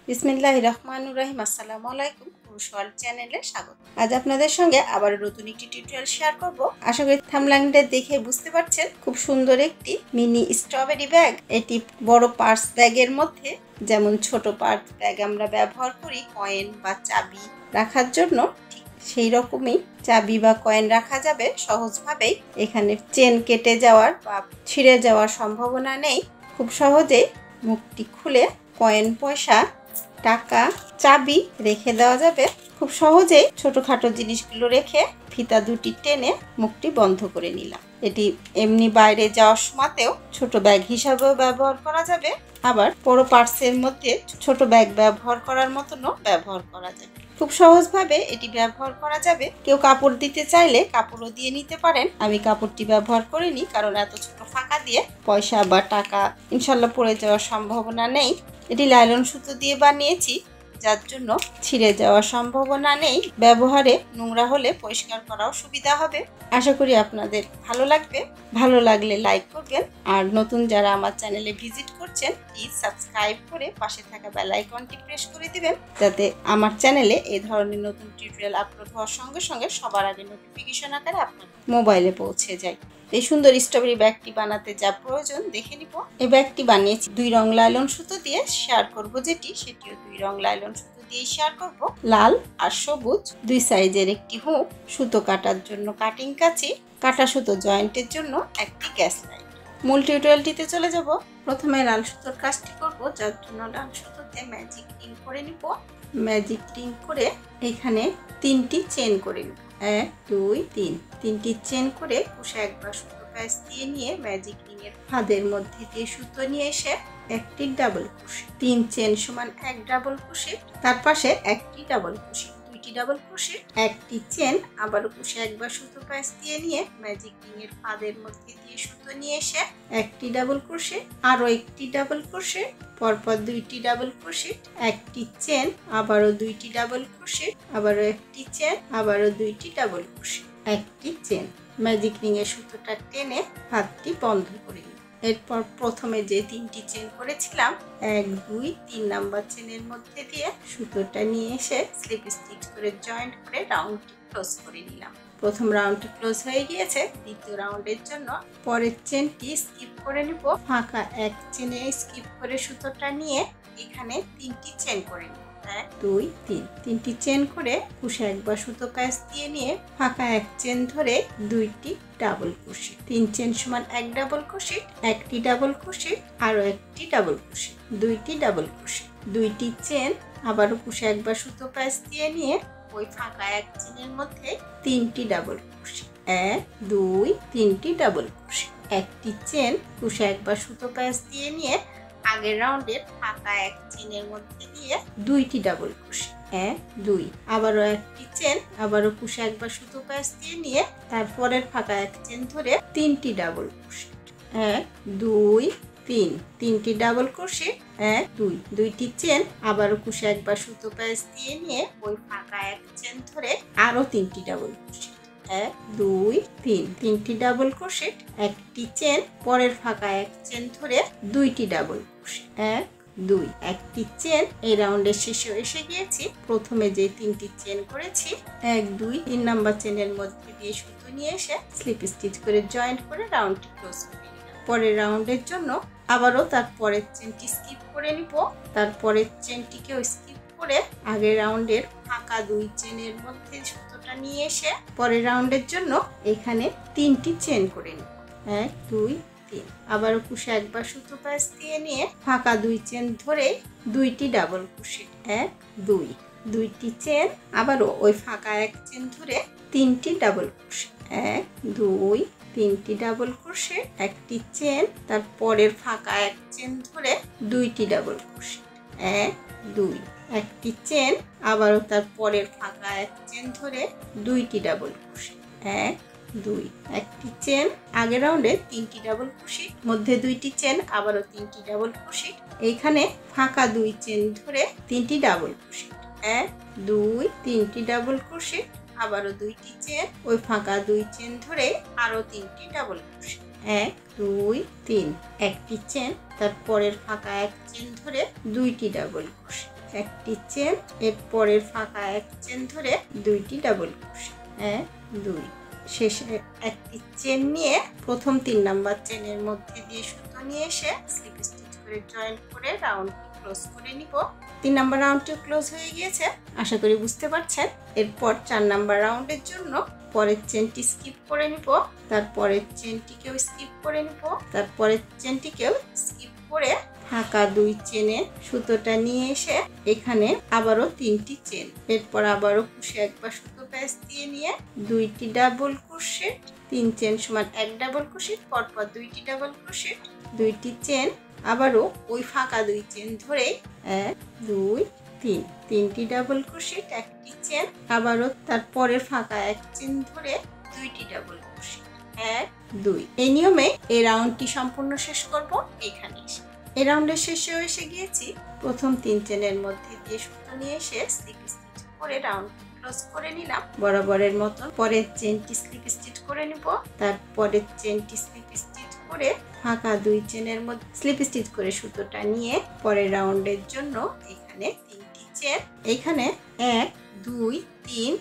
বিসমিল্লাহির রহমানির রহিম। আসসালামু আলাইকুম। ক্রোশওয়ার্ল্ড চ্যানেলে স্বাগত। আজ আপনাদের সঙ্গে আবার নতুন একটি টিউটোরিয়াল শেয়ার করব। আশা করি থাম্বনেইলটা দেখে বুঝতে পারছেন খুব সুন্দর একটি মিনি স্ট্রবেরি ব্যাগ। এটি বড় পার্স ব্যাগের মধ্যে, যেমন ছোট পার্স ব্যাগ আমরা ব্যবহার করি কয়েন বা চাবি রাখার জন্য, ঠিক সেই রকমই চাবি বা কয়েন রাখা যাবে সহজভাবেই। এখানে চেন কেটে যাওয়ার বা ছিঁড়ে যাওয়ার সম্ভাবনা নেই। খুব সহজেই মুখটি খুলে কয়েন, পয়সা, টাকা, চাবি রেখে দেওয়া যাবে। খুব সহজেই ছোটখাটো জিনিসগুলো রেখে ফিতা দুটি টেনে মুখটি বন্ধ করে নিলাম। এটি এমনি বাইরে যাওয়ার সময়তেও ছোট ব্যাগ হিসাবেও ব্যবহার করা যাবে, আবার বড় পার্সের মধ্যে ছোট ব্যাগ ব্যবহার করার মতনও ব্যবহার করা যাবে। খুব সহজভাবে এটি ব্যবহার করা যাবে। কেউ কাপড় দিতে চাইলে কাপড়ও দিয়ে নিতে পারেন। আমি কাপড়টি ব্যবহার করিনি, কারণ এত ছোট ফাঁকা দিয়ে পয়সা বা টাকা ইনশাল্লাহ পড়ে যাওয়ার সম্ভাবনা নেই। এটি লাইলন সুতো দিয়ে বানিয়েছি, যার জন্য ছিঁড়ে যাওয়ার সম্ভাবনা নেই। ব্যবহারে নোংরা হলে পরিষ্কার করাও সুবিধা হবে। আশা করি আপনাদের ভালো লাগবে। ভালো লাগলে লাইক করবেন, আর নতুন যারা আমার চ্যানেলে ভিজিট করছেন প্লিজ সাবস্ক্রাইব করে পাশে থাকা বেল আইকনটি প্রেস করে দিবেন, যাতে আমার চ্যানেলে এই ধরনের নতুন টিউটোরিয়াল আপলোড হওয়ার সঙ্গে সঙ্গে সবার আগে নোটিফিকেশন আকারে আপনার মোবাইলে পৌঁছে যায়। এই সুন্দর স্ট্রবেরি ব্যাগটি বানাতে যা প্রয়োজন দেখে নিব। এই ব্যাগটি বানিয়েছি 2 রং লাইলন সুতো দিয়ে। শেয়ার করব সেটিও 2 রং লাইলন সুতো দিয়ে শেয়ার করব। লাল আর সবুজ 2 সাইজের একটি হুক, সুতো কাটার জন্য কাটিং কাঁচি, কাটা সুতো জয়েন্টের জন্য একটি গ্যাস লাইট। মূল টিউটোরিয়ালটিতে চলে যাব। প্রথমে লাল সুতোর কাজটি করব, যার জন্য লাল সুতোতে ম্যাজিক রিং করে নিব। ম্যাজিক রিং করে এখানে 3টি চেন করে নিব। 1 2 3 3টি চেন করে কুশে একবার সুতো প্যাচ দিয়ে নিয়ে ম্যাজিক রিং এর ফাঁদের মধ্যে দিয়ে সুতো নিয়ে এসে একটি ডাবল ক্রোশে, 3 চেন সমান 1 ডাবল ক্রোশে, তার পাশে একটি ডাবল ক্রোশে, 2টি ডাবল ক্রোশে, একটি চেন, আবারও কুশে একবার সুতো প্যাচ দিয়ে নিয়ে ম্যাজিক রিং এর ফাঁদের মধ্যে দিয়ে সুতো নিয়ে এসে একটি ডাবল ক্রোশে, আরো একটি ডাবল ক্রোশে, পরপর 2টি ডাবল ক্রোশে, একটি চেন, আবারও 2টি ডাবল ক্রোশে, আবারও একটি চেন, আবারও 2টি ডাবল ক্রোশে, একটি চেন। ম্যাজিক রিং এর সুতোটা টেনে হাতটি বন্ধ করে নিই। এরপর প্রথমে যে 3টি চেন করেছিলাম 1 2 3 নাম্বার চেনের মধ্যে দিয়ে সুতোটা নিয়ে এসে স্লিপ স্টিচ করে জয়েন্ট করে রাউন্ডটি ক্লোজ করে নিলাম। প্রথম রাউন্ডটি ক্লোজ হয়ে গিয়েছে। দ্বিতীয় রাউন্ডের জন্য পরের চেনটি স্কিপ করে নিব। ফাঁকা 1 চেনে স্কিপ করে সুতোটা নিয়ে এখানে 3টি চেন করে নিব। 1 2 3 3টি চেন করে কুশে একবার সুতো প্যাচ দিয়ে নিয়ে ফাঁকা 1 চেন ধরে 2টি ডাবল ক্রোশে, 3 চেন সমান 1 ডাবল ক্রোশে, একটি ডাবল ক্রোশে, আরো একটি ডাবল ক্রোশে, 2টি ডাবল ক্রোশে, 2টি চেন, আবারও কুশে একবার সুতো প্যাচ দিয়ে নিয়ে ওই ফাঁকা 1 চেনের মধ্যে 3টি ডাবল ক্রোশে, 1 2 3টি ডাবল ক্রোশে, একটি চেন, কুশে একবার সুতো প্যাচ দিয়ে নিয়ে আগের রাউন্ডের ফাঁকা 1 চেনের মধ্যে দিয়ে 2টি ডাবল ক্রোশে, 1 2, আবারও একটি চেন, আবারও কুশে একবার সুতো প্যাচ দিয়ে নিয়ে তারপরের ফাঁকা 1 চেন ধরে 3টি ডাবল ক্রোশে, 1 2 3 3টি ডাবল ক্রোশে, 1 2, 2টি চেন, আবারও কুশে একবার সুতো প্যাচ দিয়ে নিয়ে ওই ফাঁকা 1 চেন ধরে আরো 3টি ডাবল ক্রোশে, 1 2 3 3টি ডাবল ক্রোশে, একটি চেন, পরের ফাঁকা 1 চেন ধরে 2টি ডাবল ক্রোশে, 1 2, একটি চেন। এই রাউন্ডের শেষে এসে গিয়েছি। প্রথমে যে 3টি চেন করেছি 1 2 3 নাম্বার চেনের মধ্যে দিয়ে সুতো নিয়ে এসে স্লিপ স্টিচ করে জয়েন্ট করে রাউন্ডটি ক্লোজ করে নিলাম। পরের রাউন্ডের জন্য আবারও তার পরের চেনটি স্কিপ করে নিব। তারপরের চেনটিকেও স্কিপ করে আগের রাউন্ডের ফাঁকা 2 চেনের মধ্যে সুতোটা নিয়ে এসে পরের রাউন্ডের জন্য এখানে 3টি চেন করে নিব। 1 2 3, আবারও কুশে একবার সুতো প্যাচ দিয়ে নিয়ে ফাঁকা 2 চেন ধরে 2টি ডাবল ক্রোশে, 1 2, 2টি চেন, আবারও ওই ফাঁকা 1 চেন ধরে 3টি ডাবল ক্রোশে, 1 2 3টি ডাবল ক্রোশে, একটি চেন, তারপরের ফাঁকা 1 চেন ধরে 2টি ডাবল ক্রোশে, 1 2, একটি চেন, আবারও তার পরের ফাঁকা 1 চেন ধরে 2টি ডাবল ক্রোশে, 1 2, একটি চেন, আগের রাউন্ডে 3টি ডাবল ক্রোশে, মধ্যে 2টি চেন, আবারও 3টি ডাবল ক্রোশে, এইখানে ফাঁকা 2 চেন ধরে 3টি ডাবল ক্রোশে, 1 2 3টি ডাবল ক্রোশে, আবারও 2টি চেন, ওই ফাঁকা 2 চেন ধরে আরো 3টি ডাবল ক্রোশে, 1 2 3, একটি চেন, তারপরের ফাঁকা 1 চেন ধরে 2টি ডাবল ক্রোশে, একটি চেন, এর পরের ফাঁকা এক চেন ধরে দুইটি ডাবল ক্রোশে, 1 2, শেষে একটি চেন নিয়ে প্রথম 3 নাম্বার চেনের মধ্যে দিয়ে সুতো নিয়ে এসে স্লিপ স্টিচ করে জয়েন্ট করে রাউন্ডটি ক্লোজ করে নিব। 3 নাম্বার রাউন্ডটিও ক্লোজ হয়ে গিয়েছে, আশা করি বুঝতে পারছেন। এরপর 4 নাম্বার রাউন্ডের জন্য পরের চেনটি স্কিপ করে নিব, তারপরের চেনটিকেও স্কিপ করে নিব, তারপরের চেনটিকেও স্কিপ করে ফাঁকা 2 চেনে সুতোটা নিয়ে এসে এখানে আবারও 3টি চেন, এরপর আবারও কুশি একবার সুতো প্যাচ দিয়ে নিয়ে 2টি ডাবল ক্রোশেট, 3 চেন সমান 1 ডাবল ক্রোশেট, পরপর 2টি ডাবল ক্রোশেট, 2টি চেন, আবারও ওই ফাঁকা 2 চেন ধরে 1 2 3, 3টি ডাবল ক্রোশেট, 1টি চেন, আবারও তারপরের ফাঁকা 1 চেন ধরে 2টি ডাবল ক্রোশেট, 1 2। এই নিয়মে এই রাউন্ডটি সম্পূর্ণ শেষ করব। এখানে এসে এই রাউন্ডের শেষেও এসে গিয়েছি। প্রথম 3 চেনের মধ্যে দিয়ে সুতো নিয়ে এসে স্লিপ স্টিচ করে রাউন্ড ক্লোজ করে নিলাম বরাবরের মতো। পরের চেনটি স্লিপ স্টিচ করে নিব, তারপরের চেনটি স্লিপ স্টিচ করে ফাঁকা 2 চেনের মধ্যে স্লিপ স্টিচ করে সুতোটা নিয়ে পরের রাউন্ডের জন্য এখানে 3টি চেন, এখানে 1 2 3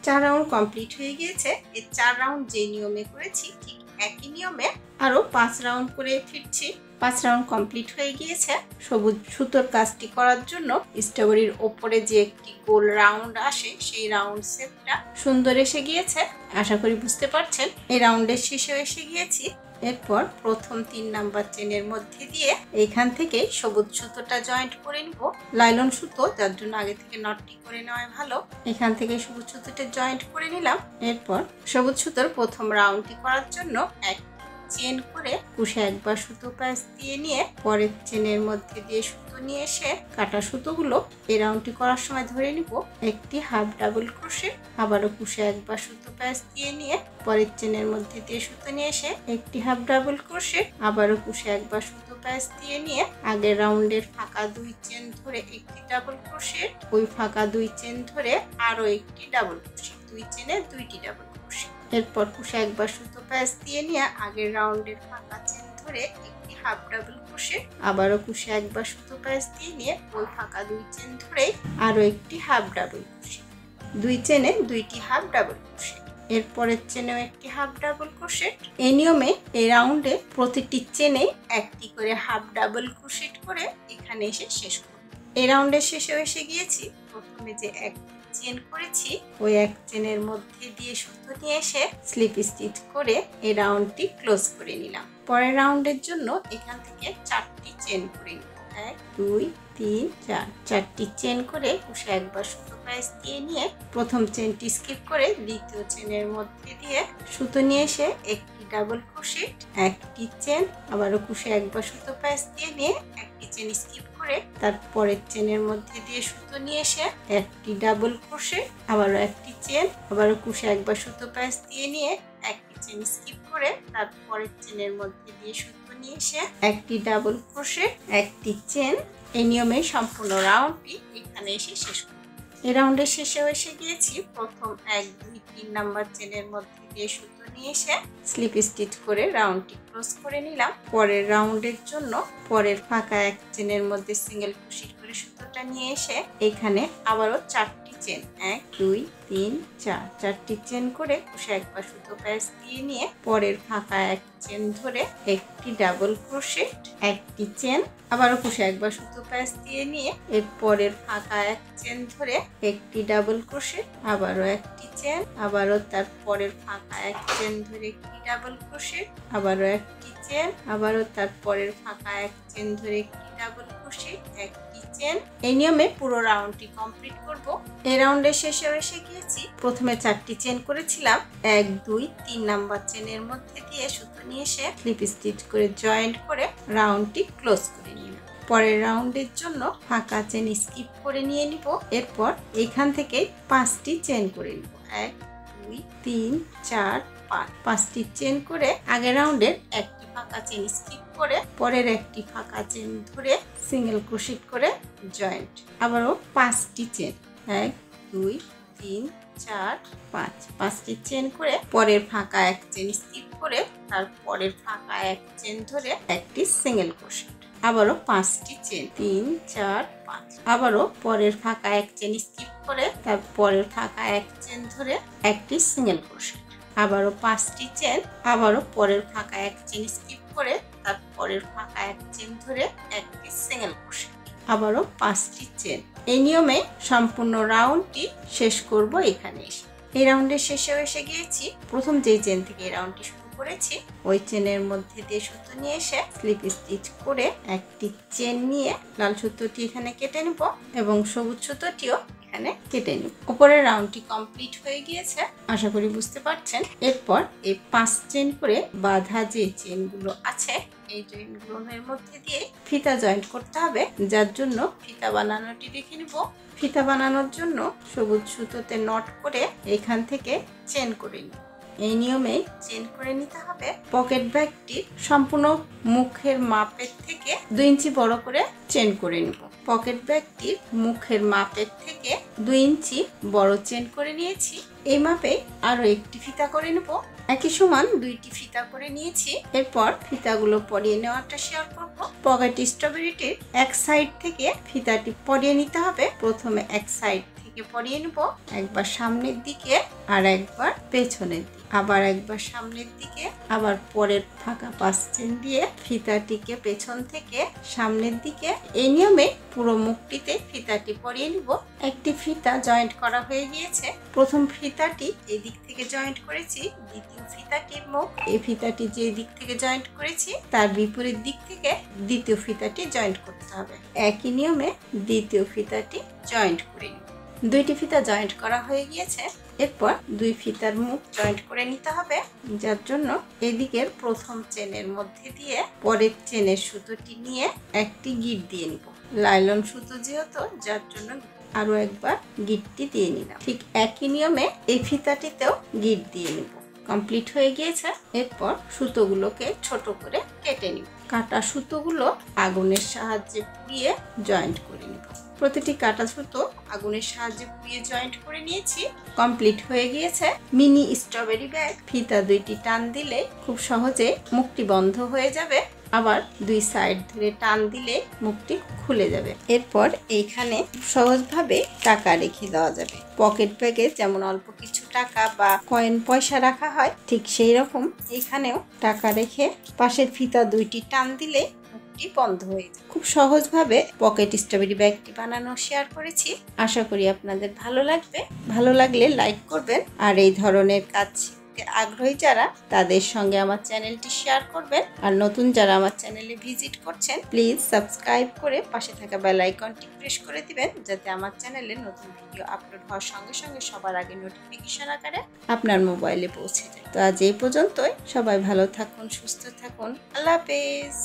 4 রাউন্ড কমপ্লিট হয়ে গিয়েছে। এই 4 রাউন্ড যে নিয়মে করেছি ঠিক একই নিয়মে আরো 5 রাউন্ড করে ফিরছি। 5 রাউন্ড কমপ্লিট হয়ে গিয়েছে। সবুজ সুতোর কাজটি করার জন্য স্ট্রবেরির ওপরে যে একটি গোল রাউন্ড আসে সেই রাউন্ড শেপটা সুন্দর এসে গিয়েছে, আশা করি বুঝতে পারছেন। এই রাউন্ডের শেষেও এসে গিয়েছি। এরপর প্রথম 3 নাম্বার চেনের মধ্যে দিয়ে এখান থেকে সবুজ সুতোটা জয়েন্ট করে নিব। লাইলন সুতো, যার জন্য আগে থেকে নটটি করে নেওয়া ভালো। এখান থেকে সবুজ সুতোটা জয়েন্ট করে নিলাম। এরপর সবুজ সুতোর প্রথম রাউন্ডটি করার জন্য এক চেন করে কুশি একবার সুতো প্যাচ দিয়ে নিয়ে পরের চেনের মধ্যে দিয়ে সুতো নিয়ে এসে কাটা সুতোগুলো এই রাউন্ডটি করার সময় ধরে নিব। একটি হাফ ডাবল ক্রোশে, আবারও কুশি একবার সুতো প্যাচ দিয়ে নিয়ে পরের চেনের মধ্যে দিয়ে সুতো নিয়ে এসে একটি হাফ ডাবল ক্রোশে, আবারও কুশি একবার সুতো প্যাচ দিয়ে নিয়ে আগের রাউন্ডের ফাঁকা 2 চেন ধরে একটি ডাবল ক্রোশে, ওই ফাঁকা 2 চেন ধরে আরো একটি ডাবল ক্রোশে, 2 চেনে 2টি ডাবল ক্রোশে। এরপর কুশি একবার সুতো প্যাচ দিয়ে নিয়ে আগের রাউন্ডের ফাঁকা চেন ধরে একটি হাফ ডাবল ক্রোশে, আবারও কুশি একবার সুতো প্যাচ দিয়ে নিয়ে ওই ফাঁকা 2 চেন ধরে আরো একটি হাফ ডাবল ক্রোশে, 2 চেনে 2টি হাফ ডাবল ক্রোশে। এরপরের চেনেও একটি হাফ ডাবল ক্রোশে। এই নিয়মে এই রাউন্ডে প্রতিটি চেনে একটি করে হাফ ডাবল ক্রোশেট করে এখানে এসে শেষ করব। এই রাউন্ডের শেষেও এসে গিয়েছি। প্রথমে যে এক চেন করেছি ওই এক চেনের মধ্যে দিয়ে সুতো নিয়ে এসে স্লিপ স্টিচ করে এই রাউন্ডটি ক্লোজ করে নিলাম। পরের রাউন্ডের জন্য এখান থেকে 4টি চেন করে নিব। 1 2 3 4, 4টি চেন করে কুশি একবার সুতো প্যাচ দিয়ে নিয়ে প্রথম চেনটি স্কিপ করে দ্বিতীয় চেনের মধ্যে দিয়ে সুতো নিয়ে এসে একটি ডাবল ক্রোশেট, একটি চেন, আবারও কুশি একবার সুতো প্যাচ দিয়ে নিয়ে একটি চেন স্কিপ করে তারপরের চেনের মধ্যে দিয়ে সুতো নিয়ে এসে একটি ডাবল ক্রোশেট, আবারও একটি চেন, আবারও কুশি একবার সুতো প্যাচ দিয়ে নিয়ে একটি চেন স্কিপ করে তারপরের চেনের মধ্যে দিয়ে সুতো নিয়ে এসে একটি ডাবল ক্রোশেট, একটি চেন। এই নিয়মে সম্পূর্ণ রাউন্ডটি এখানে এসে শেষ করব। এই রাউন্ডের শেষেও এসে গিয়েছি। প্রথম 1 2 3 নাম্বার চেনের মধ্যে দিয়ে সুতো নিয়ে এসে স্লিপ স্টিচ করে রাউন্ডটি ক্লোজ করে নিলাম। পরের রাউন্ডের জন্য পরের ফাঁকা 1 চেনের মধ্যে সিঙ্গেল ক্রোশেট করে সুতোটা নিয়ে এসে এখানে আবারও 4টি চেন, 1 2 3 4, 4টি চেন করে কুশি একবার সুতো প্যাচ দিয়ে নিয়ে পরের ফাঁকা 1 চেন ধরে একটি ডাবল ক্রোশেট, একটি চেন, আবারও কুশি একবার সুতো প্যাচ দিয়ে নিয়ে এর পরের ফাঁকা 1 চেন ধরে একটি ডাবল ক্রোশেট, আবারও একটি চেন, আবারও তার পরের ফাঁকা 1 চেন ধরে একটি ডাবল ক্রোশেট, আবারও একটি চেন, আবারও তার পরের ফাঁকা 1 চেন ধরে একটি ডাবল ক্রোশেট, একটি চেন। এই নিয়মে পুরো রাউন্ডটি কমপ্লিট করব। এই রাউন্ডের শেষেও এসে গিয়েছি। প্রথমে 4টি চেন করেছিলাম। 1 2 3 নাম্বার চেনের মধ্যে দিয়ে সুতো নিয়ে এসে স্লিপ স্টিচ করে জয়েন্ট করে রাউন্ডটি ক্লোজ করে নিলাম। পরের রাউন্ডের জন্য ফাঁকা চেন স্কিপ করে নিয়ে নিব। এরপর এখান থেকে 5টি চেন করে নিব। 1 2 3 4 5, 5টি চেন করে আগের রাউন্ডের একটি ফাঁকা চেন স্কিপ করে পরের একটি ফাঁকা চেন ধরে সিঙ্গেল ক্রোশেট করে জয়েন্ট, আবারও 5টি চেন, 1 2 3 4 5, 5টি চেন করে পরের ফাঁকা 1 চেন স্কিপ করে তার পরের ফাঁকা 1 চেন ধরে একটি সিঙ্গেল ক্রোশেট, আবারও 5টি চেন 3 4 5 আবারও পরের ফাঁকা এক চেন স্কিপ করে তার পরের ফাঁকা এক চেন ধরে একটি সিঙ্গেল ক্রোশেট আবারও 5টি চেন আবারও পরের ফাঁকা এক চেন স্কিপ করে তার পরের ফাঁকা এক চেন ধরে একটি সিঙ্গেল ক্রোশেট আবারও 5টি চেন। এই নিয়মে সম্পূর্ণ রাউন্ডটি শেষ করব এখানে এসে। এই রাউন্ডের শেষেও এসে গিয়েছি। প্রথম যে চেন থেকে এই রাউন্ডটি শুরু করেছি ওই চেনের মধ্যে দিয়ে সুতো নিয়ে এসে স্লিপ স্টিচ করে একটি চেন নিয়ে লাল সুতোটি এখানে কেটে নেব এবং সবুজ সুতোটিও এখানে কেটে নিব। উপরের রাউন্ডটি কমপ্লিট হয়ে গিয়েছে, আশা করি বুঝতে পারছেন। এরপর এই 5 চেন করে বাঁধা যে চেনগুলো আছে এই চেনগুলোর মধ্যে দিয়ে ফিতা জয়েন্ট করতে হবে, যার জন্য ফিতা বানানোটি দেখে নিব। ফিতা বানানোর জন্য সবুজ সুতোতে নট করে এখান থেকে চেন করে নিব। এই নিয়মে চেন করে নিতে হবে। পকেট ব্যাগটি সম্পূর্ণ মুখের মাপের থেকে 2 ইঞ্চি বড় করে চেন করে নিব। পকেট ব্যাগটির মুখের মাপের থেকে 2 ইঞ্চি বড় চেন করে নিয়েছি। এই মাপে আরো একটি ফিতা করে নেব। একই সমান 2টি ফিতা করে নিয়েছি। এরপর ফিতাগুলো পরিয়ে নেওয়াটা শেয়ার করব। পকেট স্ট্রবেরিটির এক সাইড থেকে ফিতাটি পরিয়ে নিতে হবে। প্রথমে এক সাইড থেকে পরিয়ে নেব, একবার সামনের দিকে আর একবার পেছনের দিকে, আবার একবার সামনের দিকে, আবার পরের ফাঁকা 5 চেন দিয়ে ফিতাটিকে পেছন থেকে সামনের দিকে। এই নিয়মে পুরো মুখটিতে ফিতাটি পরিয়ে নিব। একটি ফিতা জয়েন্ট করা হয়ে গিয়েছে। প্রথম ফিতাটি এই দিক থেকে জয়েন্ট করেছি, দ্বিতীয় ফিতাটির মুখ এই ফিতাটি যে দিক থেকে জয়েন্ট করেছি তার বিপরীত দিক থেকে দ্বিতীয় ফিতাটি জয়েন্ট করতে হবে। একই নিয়মে দ্বিতীয় ফিতাটি জয়েন্ট করে নিব। 2টি ফিতা জয়েন্ট করা হয়ে গিয়েছে। এরপর 2 ফিতার মুখ জয়েন্ট করে নিতে হবে, যার জন্য এদিকের প্রথম চেনের মধ্যে দিয়ে পরের চেনের সুতোটি নিয়ে একটি গিট দিয়ে নিব। লাইলন সুতো যেহেতু, যার জন্য আরো একবার গিটটি দিয়ে নিলাম। ঠিক একই নিয়মে এই ফিতাটিতেও গিট দিয়ে নিব। কমপ্লিট হয়ে গিয়েছে। এরপর সুতোগুলোকে ছোট করে কেটে নিব। কাটা সুতোগুলো আগুনের সাহায্যে পুড়িয়ে জয়েন্ট করে নিব। প্রতিটি কাটা সুতো আগুনের সাহায্যে পুড়িয়ে জয়েন্ট করে নিয়েছি। কমপ্লিট হয়ে গিয়েছে মিনি স্ট্রবেরি ব্যাগ। ফিতা 2টি টান দিলে খুব সহজে মুখটি বন্ধ হয়ে যাবে, আবার 2 সাইড ধরে টান দিলে মুখটি খুলে যাবে। এরপর এইখানে সহজভাবে টাকা রেখে দেওয়া যাবে। পকেট ব্যাগে যেমন অল্প কিছু টাকা বা কয়েন পয়সা রাখা হয়, ঠিক সেই রকম এখানেও টাকা রেখে পাশের ফিতা 2টি টান দিলে মুখটি বন্ধ হয়ে যায়। খুব সহজভাবে পকেট স্ট্রবেরি ব্যাগটি বানানো শেয়ার করেছি। আশা করি আপনাদের ভালো লাগবে। ভালো লাগলে লাইক করবেন, আর এই ধরনের কাজ আগ্রহী যারা তাদের সঙ্গে আমার চ্যানেলটি শেয়ার করবেন। আর নতুন যারা আমার চ্যানেলে ভিজিট করছেন প্লিজ সাবস্ক্রাইব করে পাশে থাকা বেল আইকনটি প্রেস করে দিবেন, যাতে আমার চ্যানেলে নতুন ভিডিও আপলোড হওয়ার সঙ্গে সঙ্গে সবার আগে নোটিফিকেশন আকারে আপনার মোবাইলে পৌঁছে যায়। তো আজ এই পর্যন্তই। সবাই ভালো থাকুন, সুস্থ থাকুন। আল্লাহ হাফেজ।